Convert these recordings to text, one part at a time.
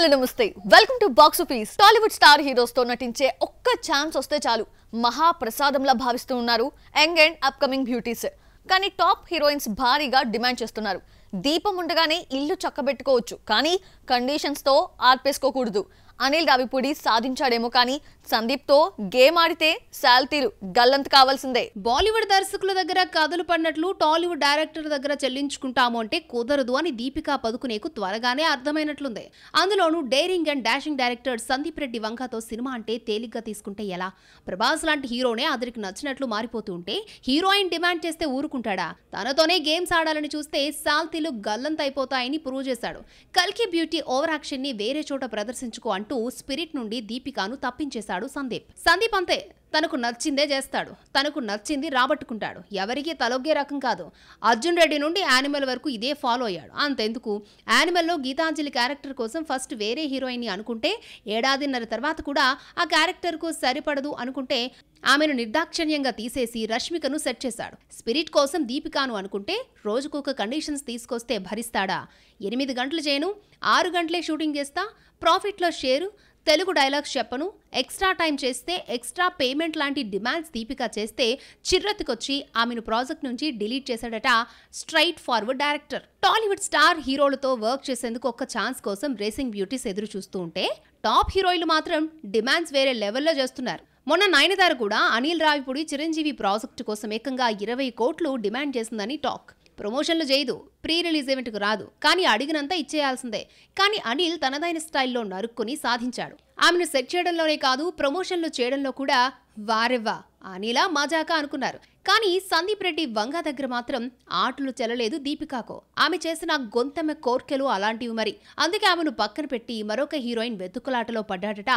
Hello నమస్తే welcome to box office Tollywood star heroes తో నటించే ఒక్క ఛాన్స్ వస్తే చాలు మహా ప్రసాదంలా భావిస్తూ ఉన్నారు యంగ్ అండ్ అప్కమింగ్ బ్యూటీస్ కానీ టాప్ హీరోయిన్స్ భారీగా డిమాండ్ చేస్తున్నారు దీపం ఉండగానే ఇల్లు చక్కబెట్టుకోవచ్చు కానీ కండిషన్స్ తో ఆర్పేసుకోకూడదు అనిల్ రావిపూడి సాధించాడేమో కానీ సందీప్ తో గేమ్ ఆడితే శాల్తీలు గల్లంత కావాల్సిందే. బాలీవుడ్ దర్శకుల దగ్గర కథలు పడినట్లు టాలీవుడ్ డైరెక్టర్ దగ్గర చెల్లించుకుంటాము అంటే కుదరదు అని దీపికా పదుకునేకు త్వరగానే అర్థమైనట్లుంది. అందులోనూ daring and dashing director Sandeep Reddy వంకతో సినిమా అంటే తేలిగ్గా తీసుకుంటే ఎలా? ప్రభాస్ లాంటి హీరోనే అతనికి నచ్చినట్లు మారిపోతూ ఉంటే హీరోయిన్ డిమాండ్ చేస్తే ఊరుకుంటాడా? తనతోనే గేమ్స్ ఆడాలని చూస్తే శాల్తీలు గల్లంత అయిపోతాయని ప్రూవ్ చేశాడు. కల్కి బ్యూటీ ఓవర్ యాక్షన్ ని వేరే చోట ప్రదర్శించుకో అంటూ స్పిరిట్ నుండి దీపికాను తప్పించేశాడు సందీప్ అంతే, తనకు నచ్చిందే చేస్తాడు, తనకు నచ్చింది రాబట్టుకుంటాడు, ఎవరికీ తలొగ్గే రకం కాదు. అర్జున్ రెడ్డి నుండి యానిమల్ వరకు ఇదే ఫాలో అయ్యాడు. అంతెందుకు, యానిమల్లో గీతాంజలి క్యారెక్టర్ కోసం ఫస్ట్ వేరే హీరోయిన్ ని అనుకుంటే ఏడాదిన్నర తర్వాత కూడా ఆ క్యారెక్టర్ కు సరిపడదు అనుకుంటే ఆమెను నిర్దాక్షిణ్యంగా తీసేసి రష్మికను సెట్ చేశాడు. స్పిరిట్ కోసం దీపికాను అనుకుంటే రోజుకొక కండిషన్స్ తీసుకొస్తే భరిస్తాడా? 8 గంటలు చేయను, 6 గంటలే షూటింగ్ చేస్తా, ప్రాఫిట్లో షేరు, తెలుగు డైలాగ్స్ చెప్పను, ఎక్స్ట్రా టైం చేస్తే ఎక్స్ట్రా పేమెంట్ లాంటి డిమాండ్స్ దీపిక చేస్తే చిర్రెత్తుకొచ్చి ఆమెను ప్రాజెక్ట్ నుంచి డిలీట్ చేశాడట straight forward director. Tollywood star హీరోలతో వర్క్ చేసేందుకు ఒక్క ఛాన్స్ కోసం రేసింగ్ బ్యూటీస్ ఎదురు చూస్తూ ఉంటే టాప్ హీరోయిన్లు మాత్రం డిమాండ్స్ వేరే లెవెల్లో చేస్తున్నారు. మొన్న నయనతార కూడా అనిల్ రావిపూడి చిరంజీవి ప్రాజెక్టు కోసం ఏకంగా 20 కోట్లు డిమాండ్ చేసిందని టాక్. ప్రమోషన్లు చేయదు, ప్రీ రిలీజ్ ఈవెంట్కు రాదు, కానీ అడిగినంత ఇచ్చేయాల్సిందే. కానీ అనిల్ తనదైన స్టైల్లో నరుక్కుని సాధించాడు. ఆమెను సెట్ చేయడంలోనే కాదు, ప్రమోషన్లు చేయడంలో కూడా వారెవ్వా అనిలా మజాకా అనుకున్నారు. కానీ సందీప్ రెడ్డి వంగ దగ్గర మాత్రం ఆటలు చెల్లలేదు దీపికాకు. ఆమె చేసిన గొంతెమ్మ కోర్కెలు అలాంటివి మరి. అందుకే ఆమెను పక్కన పెట్టి మరొక హీరోయిన్ వెతుకులాటలో పడ్డాడట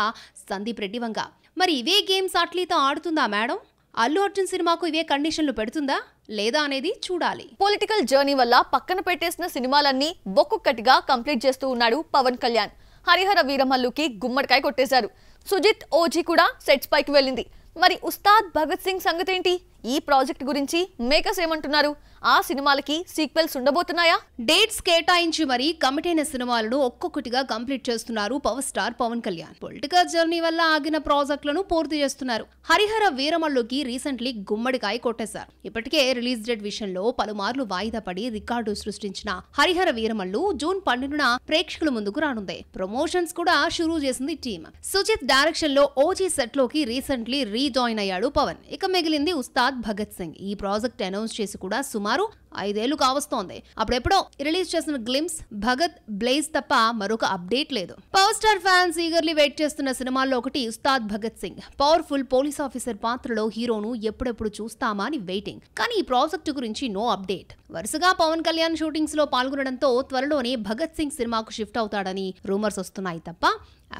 సందీప్ రెడ్డి వంగ. మరి ఇవే గేమ్స్ అట్లీతో ఆడుతుందా మేడం? అల్లు అర్జున్ సినిమాకు ఇవే కండిషన్లు పెడుతుందా లేదా అనేది చూడాలి. పొలిటికల్ జర్నీ వల్ల పక్కన పెట్టేసిన సినిమాలన్నీ ఒక్కొక్కటిగా కంప్లీట్ చేస్తూ ఉన్నాడు పవన్ కళ్యాణ్. హరిహర వీరమల్లుకి గుమ్మడికాయ కొట్టేశారు. సుజిత్ ఓజీ కూడా సెట్స్ పైకి వెళ్ళింది. మరి ఉస్తాద్ భగత్ సింగ్ సంగతేంటి? ఈ ప్రాజెక్ట్ గురించి మేకర్స్ ఏమంటున్నారు? ఆ సినిమాలకి సీక్వెల్స్ ఉండబోతున్నాయా? డేట్స్ కేటాయించి మరీ కమిట్ అయిన సినిమాలను ఒక్కొక్కటిగా కంప్లీట్ చేస్తున్నారు power star Pavan Kalyan. Political journey వల్ల ఆగిన ప్రాజెక్టులను పూర్తి చేస్తున్నారు. హరిహర వీరమల్లుకి రీసెంట్లీ గుమ్మడికాయ కొట్టేశారు. ఇప్పటికే రిలీజ్ డేట్ విషయంలో పలుమార్లు వాయిదా పడి రికార్డు సృష్టించిన హరిహర వీరమల్లు జూన్ 12న ప్రేక్షకుల ముందుకు రానుంది. ప్రమోషన్స్ కూడా షురూ చేసింది టీమ్. సుజిత్ డైరెక్షన్ లో ఓజీ సెట్ లోకి రీసెంట్లీ రీజాయిన్ అయ్యాడు పవన్. ఇక మిగిలింది ఉస్తాద్ భగత్ సింగ్. ఈ ప్రాజెక్ట్ అనౌన్స్ చేసి కూడా సుమారు 5 ఏళ్లు కావస్తోంది. అప్పుడెప్పుడో రిలీజ్ చేసిన గ్లిమ్స్, భగత్, బ్లేజ్ తప్ప మరొక అప్డేట్ లేదు. Power star fans eagerly wait చేస్తున్న సినిమాల్లో ఒకటి Ustaad Bhagat Singh. Powerful police officer పాత్రలో హీరోను ఎప్పుడెప్పుడు చూస్తామా అని వెయిటింగ్. కానీ ఈ ప్రాజెక్టు గురించి నో అప్డేట్. వరుసగా పవన్ కళ్యాణ్ షూటింగ్స్ లో పాల్గొనడంతో త్వరలోనే భగత్ సింగ్ సినిమాకు షిఫ్ట్ అవుతాడని రూమర్స్ వస్తున్నాయి తప్ప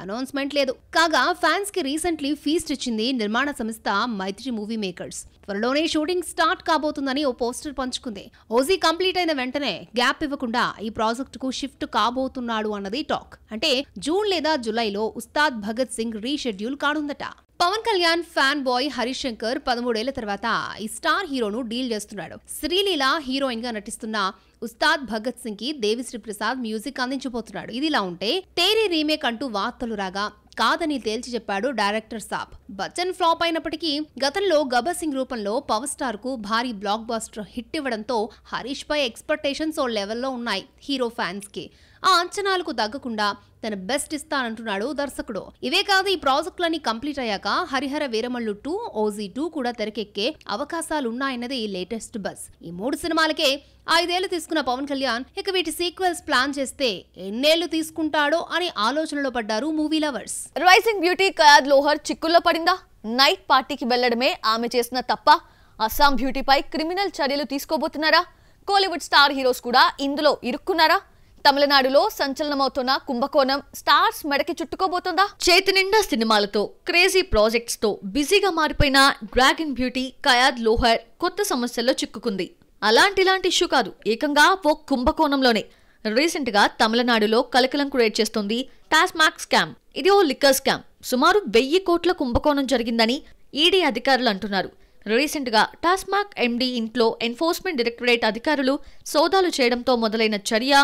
అనౌన్స్మెంట్ లేదు. కాగా ఫ్యాన్స్ కి రీసెంట్లీ ఫీస్ట్ ఇచ్చింది నిర్మాణ సంస్థ మైత్రి మూవీ మేకర్స్. త్వరలోనే షూటింగ్ స్టార్ట్ కాబోతుందని ఓ పోస్టర్ పంచుకుంది. ఓజీ కంప్లీట్ అయిన వెంటనే గ్యాప్ ఇవ్వకుండా ఈ ప్రాజెక్ట్ కు షిఫ్ట్ కాబోతున్నాడు అన్నది టాక్. అంటే జూన్ లేదా జూలైలో ఉస్తాద్ భగత్ సింగ్ రీషెడ్యూల్ కానుందట. పవన్ కళ్యాణ్ ఫ్యాన్ బాయ్ హరీష్ శంకర్ 13 ఏళ్ల తర్వాత ఈ స్టార్ హీరోను డీల్ చేస్తున్నాడు. శ్రీలీల హీరోయిన్ గా నటిస్తున్న ఉస్తాద్ భగత్ సింగ్ కి దేవిశ్రీ ప్రసాద్ మ్యూజిక్ అందించబోతున్నాడు. ఇదిలా ఉంటే తేరీ రీమేక్ అంటూ వార్తలు రాగా కాదని తేల్చి చెప్పాడు డైరెక్టర్ సాబ్. బచ్చన్ ఫ్లాప్ అయినప్పటికీ గతంలో గబ్బర్ సింగ్ రూపంలో పవర్ స్టార్ కు భారీ బ్లాక్ బస్టర్ హిట్ ఇవ్వడంతో హరీష్ పై ఎక్స్పెక్టేషన్స్ ఓ లెవెల్లో ఉన్నాయి హీరో ఫ్యాన్స్ కి. ఆ అంచనాలకు తగ్గకుండా తన బెస్ట్ ఇస్తానంటున్నాడు దర్శకుడు. ఇవే కాదు, ఈ ప్రాజెక్టులన్నీ కంప్లీట్ అయ్యాక హరిహర వీరమల్లు 2, ఓజీ 2 కూడా తెరకెక్కే అవకాశాలున్నాయన్నది లేటెస్ట్ బజ్. ఈ 3 సినిమాలకే 5 ఏళ్లు తీసుకున్న పవన్ కళ్యాణ్ ఇక వీటి సీక్వెల్స్ ప్లాన్ చేస్తే ఎన్నేళ్లు తీసుకుంటాడో అని ఆలోచనలో పడ్డారు movie lovers. Raising beauty Kayadu Lohar చిక్కుల్లో పడిందా? నైట్ పార్టీకి వెళ్లడమే ఆమె చేసిన తప్ప? అస్సాం బ్యూటీపై క్రిమినల్ చర్యలు తీసుకోబోతున్నారా? కోలీవుడ్ స్టార్ హీరోస్ కూడా ఇందులో ఇరుక్కున్నారా? తమిళనాడులో సంచలనమవుతున్న కుంభకోణం స్టార్స్ మెడకి చుట్టుకోబోతుందా? చేతి నిండా సినిమాలతో, క్రేజీ ప్రాజెక్ట్స్ తో బిజీగా మారిపోయిన డ్రాగన్ బ్యూటీ కయాద్ లోహర్ కొత్త సమస్యల్లో చిక్కుకుంది. అలాంటి ఇష్యూ కాదు, ఏకంగా ఓ కుంభకోణంలోనే. రీసెంట్ గా తమిళనాడులో కలకలం క్రియేట్ చేస్తోంది టాస్మాక్ స్కామ్. ఇది ఓ లిక్కర్ స్కామ్. సుమారు 1000 కోట్ల కుంభకోణం జరిగిందని ఈడీ అధికారులు అంటున్నారు. రీసెంట్ గా టాస్మాక్ ఎండీ ఇంట్లో ఎన్ఫోర్స్మెంట్ డైరెక్టరేట్ అధికారులు సోదాలు చేయడంతో మొదలైన చర్య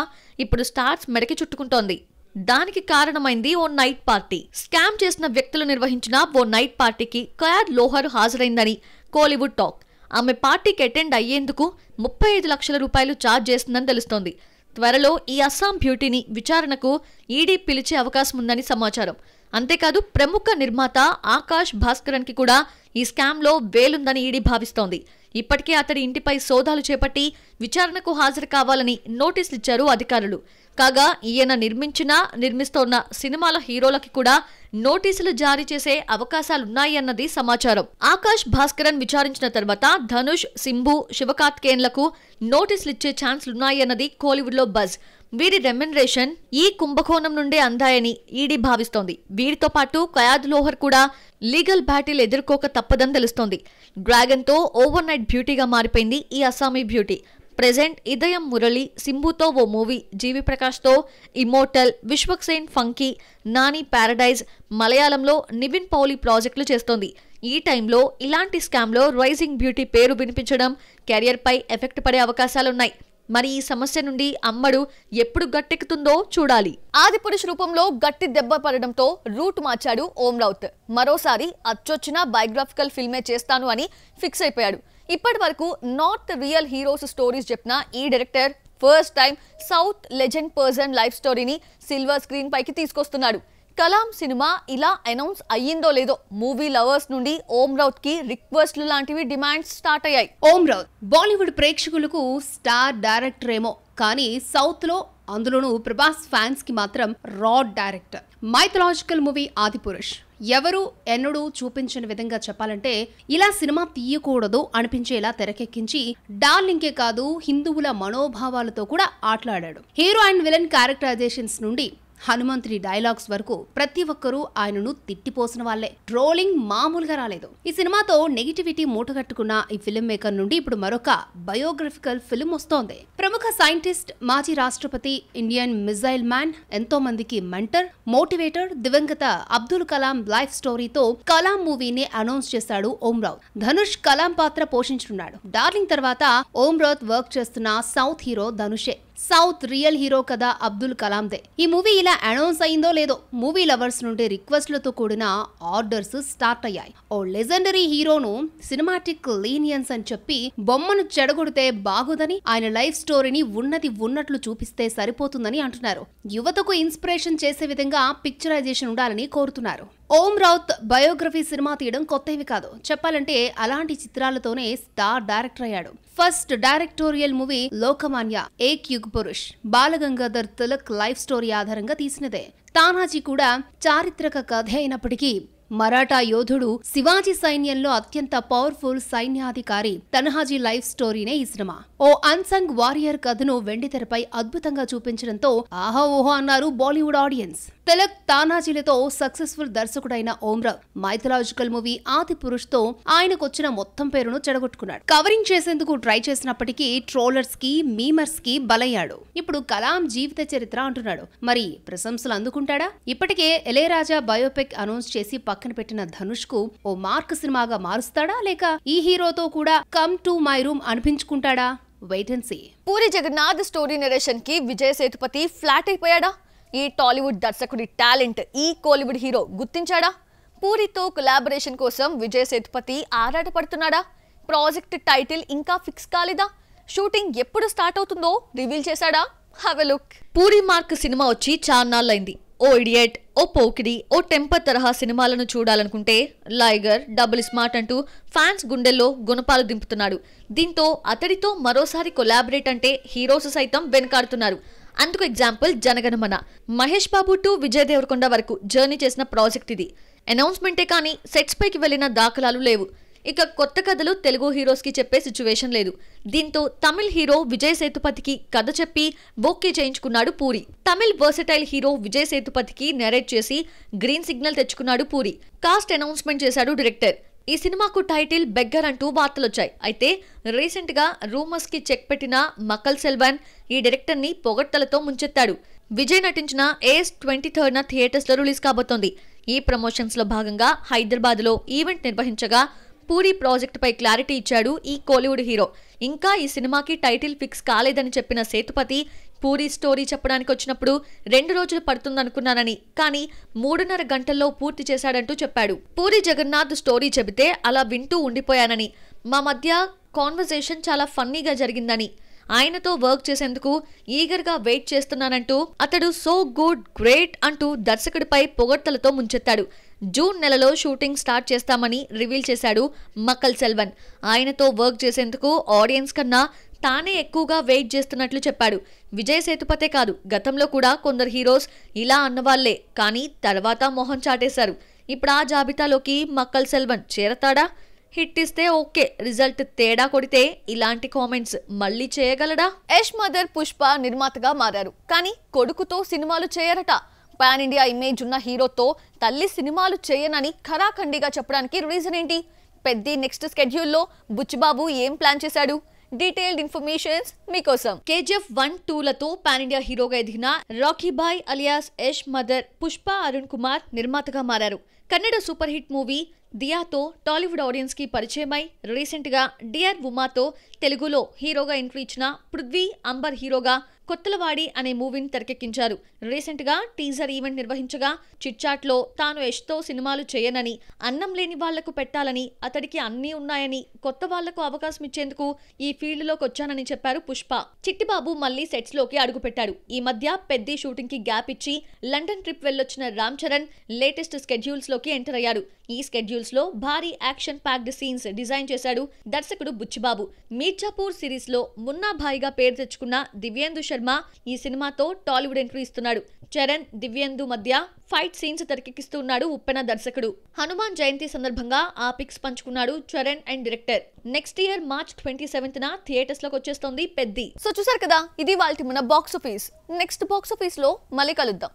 ఇప్పుడు స్టార్స్ మెడకి చుట్టుకుంటోంది. దానికి కారణమైంది ఓ నైట్ పార్టీ. స్కామ్ చేసిన వ్యక్తులు నిర్వహించిన ఓ నైట్ పార్టీకి కయాద్ లోహర్ హాజరైందని కోలీవుడ్ టాక్. ఆమె పార్టీకి అటెండ్ అయ్యేందుకు 35 లక్షల రూపాయలు ఛార్జ్ చేస్తుందని తెలుస్తోంది. త్వరలో ఈ అస్సాం బ్యూటీని విచారణకు ఈడీ పిలిచే అవకాశం ఉందని సమాచారం. అంతేకాదు ప్రముఖ నిర్మాత ఆకాష్ భాస్కరన్ కి కూడా ఈ స్కామ్ లో వేలుందని ఈడీ భావిస్తోంది. ఇప్పటికే అతడి ఇంటిపై సోదాలు చేపట్టి విచారణకు హాజరు కావాలని నోటీసులు ఇచ్చారు అధికారులు. కాగా ఈయన నిర్మిస్తోన్న సినిమాల హీరోలకి కూడా నోటీసులు జారీ చేసే అవకాశాలున్నాయి అన్నది సమాచారం. ఆకాష్ భాస్కరన్ విచారించిన తర్వాత ధనుష్, సింబు, శివకార్తికేయన్లకు నోటీసులు ఇచ్చే ఛాన్స్లున్నాయి అన్నది కోలీవుడ్ లో బజ్. వీరి రెమ్యునరేషన్ ఈ కుంభకోణం నుండే అందాయని ఈడీ భావిస్తోంది. వీరితో పాటు కయాద్ లోహర్ కూడా లీగల్ బ్యాటిల్ ఎదుర్కోక తప్పదని తెలుస్తోంది. డ్రాగన్ తో ఓవర్ నైట్ బ్యూటీగా మారిపోయింది ఈ అస్సామీ బ్యూటీ. ప్రెజెంట్ ఇదయం మురళి, సింబుతో ఓ మూవీ, జీవి ప్రకాష్ తో immortal, Vishwaksen funky, Nani Paradise, మలయాళంలో నివిన్ పౌలి ప్రాజెక్టులు చేస్తోంది. ఈ టైంలో ఇలాంటి స్కామ్ లో రైజింగ్ బ్యూటీ పేరు వినిపించడం కెరియర్ పై ఎఫెక్ట్ పడే అవకాశాలున్నాయి. మరి ఈ సమస్య నుండి అమ్మడు ఎప్పుడు గట్టెక్కుతుందో చూడాలి. ఆదిపురుష్ రూపంలో గట్టి దెబ్బ పడడంతో రూట్ మార్చాడు ఓం రౌత్. మరోసారి అచ్చొచ్చిన బయోగ్రాఫికల్ ఫిల్మే చేస్తాను అని ఫిక్స్ అయిపోయాడు. ఇప్పటి వరకు నార్త్ రియల్ హీరోస్ స్టోరీస్ చెప్పిన ఈ director first time south legend person life స్టోరీని సిల్వర్ స్క్రీన్ పైకి తీసుకొస్తున్నాడు. కలాం సినిమా ఇలా అనౌన్స్ అయ్యిందో లేదో మూవీ లవర్స్ నుండి ఓం రౌత్ కి రిక్వెస్ట్లు లాంటివి డిమాండ్స్ స్టార్ట్ అయ్యాయి. ఓం రౌత్ బాలీవుడ్ ప్రేక్షకులకు స్టార్ డైరెక్టర్ ఏమో కానీ సౌత్ లో, అందులోనూ ప్రభాస్ ఫ్యాన్స్ కి మాత్రం రా డైరెక్టర్. మైథలాజికల్ మూవీ ఆదిపురుష్ ఎవరు ఎన్నడూ చూపించిన విధంగా చెప్పాలంటే ఇలా సినిమా తీయకూడదు అనిపించేలా తెరకెక్కించి డార్లింకే కాదు హిందువుల మనోభావాలతో కూడా ఆటలాడాడు. హీరో అండ్ విలన్ క్యారెక్టరైజేషన్స్ నుండి హనుమంతుడి డైలాగ్స్ వరకు ప్రతి ఒక్కరూ ఆయనను తిట్టిపోసిన వాళ్లే. ట్రోలింగ్ మామూలుగా రాలేదు. ఈ సినిమాతో నెగిటివిటీ మూటగట్టుకున్న ఈ ఫిల్మ్ మేకర్ నుండి ఇప్పుడు మరొక బయోగ్రఫికల్ ఫిల్మ్ వస్తోంది. ప్రముఖ సైంటిస్ట్, మాజీ రాష్ట్రపతి, ఇండియన్ మిజైల్ మ్యాన్, ఎంతో మందికి మెంటర్, మోటివేటర్ దివంగత అబ్దుల్ కలాం లైఫ్ స్టోరీతో కలాం మూవీని అనౌన్స్ చేశాడు ఓం రౌత్. ధనుష్ కలాం పాత్ర పోషించనున్నాడు. డార్లింగ్ తర్వాత ఓం రౌత్ వర్క్ చేస్తున్న సౌత్ హీరో ధనుషే. సౌత్ రియల్ హీరో కదా అబ్దుల్ కలాందే. ఈ మూవీ ఇలా అనౌన్స్ అయిందో లేదో మూవీ లవర్స్ నుండి రిక్వెస్ట్లతో కూడిన ఆర్డర్స్ స్టార్ట్ అయ్యాయి. ఓ లెజెండరీ హీరోను సినిమాటిక్ లీనియన్స్ అని చెప్పి బొమ్మను చెడగొడితే బాగోదని, ఆయన లైఫ్ స్టోరీని ఉన్నది ఉన్నట్లు చూపిస్తే సరిపోతుందని అంటున్నారు. యువతకు ఇన్స్పిరేషన్ చేసే విధంగా పిక్చరైజేషన్ ఉండాలని కోరుతున్నారు. ఓం రౌత్ బయోగ్రఫీ సినిమా తీయడం కొత్తవి కాదు. చెప్పాలంటే అలాంటి చిత్రాలతోనే స్టార్ డైరెక్టర్ అయ్యాడు. ఫస్ట్ డైరెక్టోరియల్ మూవీ లోకమాన్య ఏక్ యుగ్ పురుష్ బాలగంగాధర్ తిలక్ లైఫ్ స్టోరీ ఆధారంగా తీసినదే. తానాజీ కూడా చారిత్రక కథ అయినప్పటికీ మరాఠా యోధుడు శివాజీ సైన్యంలో అత్యంత పవర్ఫుల్ సైన్యాధికారి తన్హాజీ లైఫ్ స్టోరీనే ఈ సినిమా. ఓ అన్సంగ్ వారియర్ కథను వెండితెరపై అద్భుతంగా చూపించడంతో ఆహా ఓహో అన్నారు బాలీవుడ్ ఆడియన్స్. తిలక్, తానాజీలతో సక్సెస్ఫుల్ దర్శకుడైన ఓం రౌత్ మైథలాజికల్ మూవీ ఆదిపురుష్ తో ఆయనకొచ్చిన మొత్తం పేరును చెడగొట్టుకున్నాడు. కవరింగ్ చేసేందుకు ట్రై చేసినప్పటికీ ట్రోలర్స్ కి, మీమర్స్ కి బలయ్యాడు. ఇప్పుడు కలాం జీవిత చరిత్ర అంటున్నాడు. మరి ప్రశంసలు అందుకుంటాడా? ఇప్పటికే ఇళయరాజా బయోపిక్ అనౌన్స్ చేసి పక్కన పెట్టిన ధనుష్ కు ఓ మార్క్ సినిమాగా మారుస్తాడా, లేక ఈ హీరోతో కూడా కమ్ టు మై రూమ్ అనిపించుకుంటాడా? Wait and see. Puri Jagannadh story narration కి విజయ్ సేతుపతి ఫ్లాట్ అయిపోయాడా? ఈ టాలీవుడ్ దర్శకుడి టాలెంట్ ఈ కోలీవుడ్ హీరో గుర్తించాడా? పూరితో కొలాబరేషన్ కోసం విజయ్ సేతుపతి ఆరాటపడుతున్నాడా? ప్రాజెక్ట్ టైటిల్ ఇంకా ఫిక్స్ కాలేదా? షూటింగ్ ఎప్పుడు స్టార్ట్ అవుతుందో రివీల్ చేశాడా? Have a look. Puri mark cinema వచ్చి చాన్నాళ్ళైంది. ఓ ఇడియట్, ఓ పోకిరి, ఓ టెంపర్ తరహా సినిమాలను చూడాలనుకుంటే లైగర్, డబుల్ స్మార్ట్ అంటూ ఫ్యాన్స్ గుండెల్లో గుణపాలు దింపుతున్నాడు. దీంతో అతడితో మరోసారి కొలాబరేట్ అంటే హీరోస్ సైతం వెనకాడుతున్నారు. అందుకు ఎగ్జాంపుల్ జనగణమన. మహేష్ బాబు టు విజయ్ దేవరకొండ వరకు జర్నీ చేసిన ప్రాజెక్ట్ ఇది. అనౌన్స్మెంటే కానీ సెట్స్ పైకి వెళ్లిన దాఖలాలు లేవు. ఇక కొత్త కథలు తెలుగు హీరోస్ కి చెప్పే సిచ్యువేషన్ లేదు. దీంతో తమిళ్ హీరో విజయ్ సేతుపతికి కథ చెప్పి బోకే చేయించుకున్నాడు పూరి. తమిళ్ వర్సటైల్ హీరో విజయ్ సేతుపతికి నెరేట్ చేసి గ్రీన్ సిగ్నల్ తెచ్చుకున్నాడు పూరి. కాస్ట్ అనౌన్స్మెంట్ చేశాడు డైరెక్టర్. ఈ సినిమాకు టైటిల్ బెగ్గర్ అంటూ వార్తలొచ్చాయి. అయితే రీసెంట్ గా రూమర్స్ కి చెక్ పెట్టిన మకల్ సెల్వన్ ఈ డైరెక్టర్ ని పొగడ్తలతో ముంచెత్తాడు. విజయ్ నటించిన ఏఎస్ 23న థియేటర్స్ లో రిలీజ్ కాబోతోంది. ఈ ప్రమోషన్స్ లో భాగంగా హైదరాబాద్ లో ఈవెంట్ నిర్వహించగా పూరి ప్రాజెక్ట్ పై క్లారిటీ ఇచ్చాడు ఈ కోలీవుడ్ హీరో. ఇంకా ఈ సినిమాకి టైటిల్ ఫిక్స్ కాలేదని చెప్పిన సేతుపతి పూరి స్టోరీ చెప్పడానికి వచ్చినప్పుడు 2 రోజులు పడుతుందనుకున్నానని, కానీ 3.5 గంటల్లో పూర్తి చేశాడంటూ చెప్పాడు. పూరి జగన్నాథ్ స్టోరీ చెబితే అలా వింటూ ఉండిపోయానని, మా మధ్య కాన్వర్సేషన్ చాలా ఫన్నీగా జరిగిందని, ఆయనతో వర్క్ చేసేందుకు ఈగర్గా వెయిట్ చేస్తున్నానంటూ అతడు సో గుడ్, గ్రేట్ అంటూ దర్శకుడిపై పొగడ్తలతో ముంచెత్తాడు. జూన్ నెలలో షూటింగ్ స్టార్ట్ చేస్తామని రివీల్ చేశాడు మక్కల్ సెల్వన్. ఆయనతో వర్క్ చేసేందుకు ఆడియన్స్ కన్నా తానే ఎక్కువగా వెయిట్ చేస్తున్నట్లు చెప్పాడు. విజయ్ సేతుపతే కాదు, గతంలో కూడా కొందరు హీరోస్ ఇలా అన్నవాళ్లే, కానీ తర్వాత మొహం చాటేశారు. ఇప్పుడు ఆ జాబితాలోకి మక్కల్ సెల్వన్ చేరతాడా? హిట్ ఇస్తే ఓకే, రిజల్ట్ తేడా కొడితే ఇలాంటి కామెంట్స్ మళ్ళీ చేయగలడా? యష్ మదర్ పుష్ప నిర్మాతగా మారారు, కానీ కొడుకుతో సినిమాలు చేయరట. పాన్ ఇండియా ఇమేజ్ ఉన్న హీరోతో తల్లి సినిమాలు చేయనని ఖరాఖండిగా చెప్పడానికి రీజన్ ఏంటి? పెద్ద నెక్స్ట్ స్కెడ్యూల్లో బుచ్చిబాబు ఏం ప్లాన్ చేశాడు? డీటెయిల్డ్ ఇన్ఫర్మేషన్స్ మీకోసం. KGF 1-2లతో పాన్ ఇండియా హీరోగా ఎదిగిన Rocky Bhai alias Yash mother Pushpa Arun Kumar నిర్మాతగా మారారు. కన్నడ సూపర్ హిట్ మూవీ దియాతో టాలీవుడ్ ఆడియన్స్ కి పరిచయమై రీసెంట్ గా డియర్ ఉమాతో తెలుగులో హీరోగా ఎంట్రీ ఇచ్చిన పృథ్వీ అంబర్ హీరోగా కొత్తలవాడి అనే మూవీని తెరకెక్కించారు. రీసెంట్ గా టీజర్ ఈవెంట్ నిర్వహించగా చిట్చాట్ లో తాను యష్ తో సినిమాలు చేయనని, అన్నం లేని వాళ్లకు పెట్టాలని, అతడికి అన్నీ ఉన్నాయని, కొత్త వాళ్లకు అవకాశం ఇచ్చేందుకు ఈ ఫీల్డ్ లోకి వచ్చానని చెప్పారు పుష్ప. చిట్టిబాబు మళ్లీ సెట్స్ లోకి అడుగుపెట్టాడు. ఈ మధ్య పెద్ద షూటింగ్ కి గ్యాప్ ఇచ్చి లండన్ ట్రిప్ వెళ్ళొచ్చిన రామ్ చరణ్ లేటెస్ట్ స్కెడ్యూల్స్ లోకి ఎంటర్ అయ్యాడు. ఈ స్కెడ్యూల్స్ లో భారీ యాక్షన్ ప్యాక్డ్ సీన్స్ డిజైన్ చేశాడు దర్శకుడు బుచ్చిబాబు. మీర్జాపూర్ సిరీస్ లో మున్నా భాయిగా పేరు తెచ్చుకున్న దివ్యేందు శర్మ ఈ సినిమాతో టాలీవుడ్ ఎంట్రీ ఇస్తున్నాడు. చరణ్, దివ్యేందు మధ్య ఫైట్ సీన్స్ తెరకెక్కిస్తున్నాడు ఉప్పెన దర్శకుడు. హనుమాన్ జయంతి సందర్భంగా ఆ పిక్స్ పంచుకున్నాడు Charan and director. Next year March 27న థియేటర్స్ లోకి వచ్చేస్తోంది పెద్ది. సో చూసారు కదా, ఇది వాళ్ళ మన box office. Next box office లో మళ్ళీ కలుద్దాం.